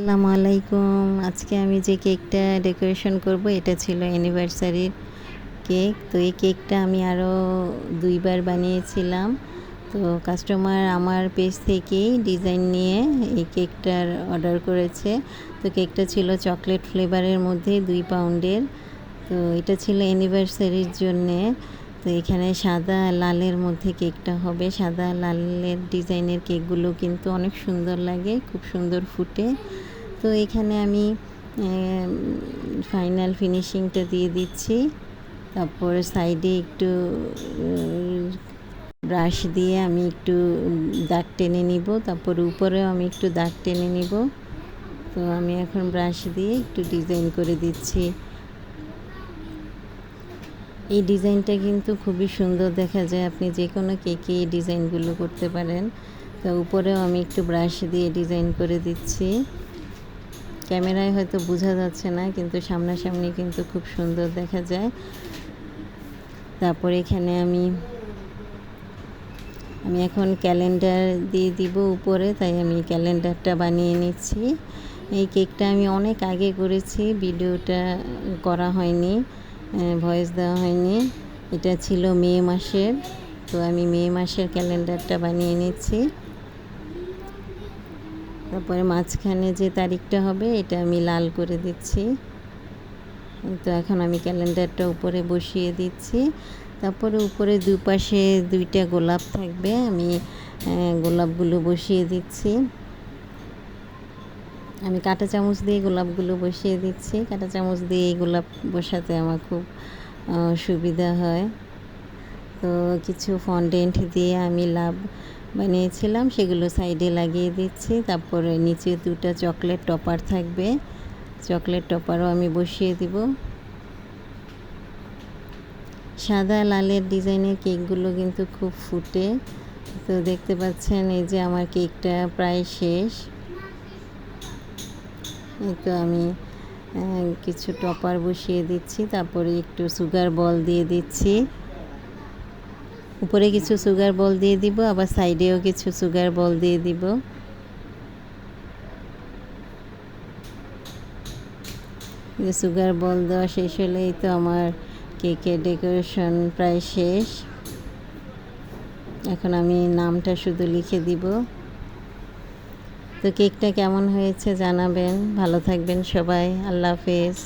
আসসালামু আলাইকুম। আজকে আমি যে কেকটা ডেকোরেশন করব এটা ছিল অ্যানিভার্সারির কেক। তো এই কেকটা আমি আরও 2 বার বানিয়েছিলাম। তো কাস্টমার আমার পেজ থেকেই ডিজাইন নিয়ে এই কেকটার অর্ডার করেছে। তো কেকটা ছিল চকলেট ফ্লেভারের মধ্যে 2 পাউন্ডের। তো এটা ছিল অ্যানিভার্সারির জন্যে। তো এখানে সাদা লালের মধ্যে কেকটা হবে। সাদা লালের ডিজাইনের কেকগুলো কিন্তু অনেক সুন্দর লাগে, খুব সুন্দর ফুটে। তো এখানে আমি ফাইনাল ফিনিশিংটা দিয়ে দিচ্ছি। তারপর সাইডে একটু ব্রাশ দিয়ে আমি একটু দাগ টেনে নিব। তারপর উপরেও আমি একটু দাগ টেনে নিব। তো আমি এখন ব্রাশ দিয়ে একটু ডিজাইন করে দিচ্ছি। এই ডিজাইনটা কিন্তু খুবই সুন্দর দেখা যায়, আপনি যে কোনো কেকে এই ডিজাইনগুলো করতে পারেন। তো উপরেও আমি একটু ব্রাশ দিয়ে ডিজাইন করে দিচ্ছি। ক্যামেরায় হয়তো বোঝা যাচ্ছে না, কিন্তু সামনাসামনি কিন্তু খুব সুন্দর দেখা যায়। তারপর এখানে আমি এখন ক্যালেন্ডার দিয়ে দিব উপরে, তাই আমি ক্যালেন্ডারটা বানিয়ে নিচ্ছি। এই কেকটা আমি অনেক আগে করেছি, ভিডিওটা করা হয়নি, ভয়েস দেওয়া হয়নি। এটা ছিল মে মাসের। তো আমি মে মাসের ক্যালেন্ডারটা বানিয়ে নিচ্ছি। তারপরে মাঝখানে যে তারিখটা হবে এটা আমি লাল করে দিচ্ছি। তো এখন আমি ক্যালেন্ডারটা উপরে বসিয়ে দিচ্ছি। তারপরে উপরে দুপাশে 2টা গোলাপ থাকবে, আমি গোলাপগুলো বসিয়ে দিচ্ছি। আমি কাঁটা চামচ দিয়ে গোলাপগুলো বসিয়ে দিচ্ছি। কাঁটা চামচ দিয়ে এই গোলাপ বসাতে আমার খুব সুবিধা হয়। তো কিছু ফন্ডেন্ট দিয়ে আমি লাভ বানিয়েছিলাম, সেগুলো সাইডে লাগিয়ে দিচ্ছি। তারপরে নিচে 2টা চকলেট টপার থাকবে, চকলেট টপারও আমি বসিয়ে দিব। সাদা লালের ডিজাইনের কেকগুলো কিন্তু খুব ফুটে। তো দেখতে পাচ্ছেন এই যে আমার কেকটা প্রায় শেষ। এই তো আমি কিছু টপার বসিয়ে দিচ্ছি, তারপরে একটু সুগার বল দিয়ে দিচ্ছি। উপরে কিছু সুগার বল দিয়ে দিব, আবার সাইডেও কিছু সুগার বল দিয়ে দিব। সুগার বল দেওয়া শেষ হলেই তো আমার কেকের ডেকোরেশন প্রায় শেষ। এখন আমি নামটা শুধু লিখে দিব। তো কেকটা কেমন হয়েছে জানাবেন। ভালো থাকবেন সবাই। আল্লাহ হাফেজ।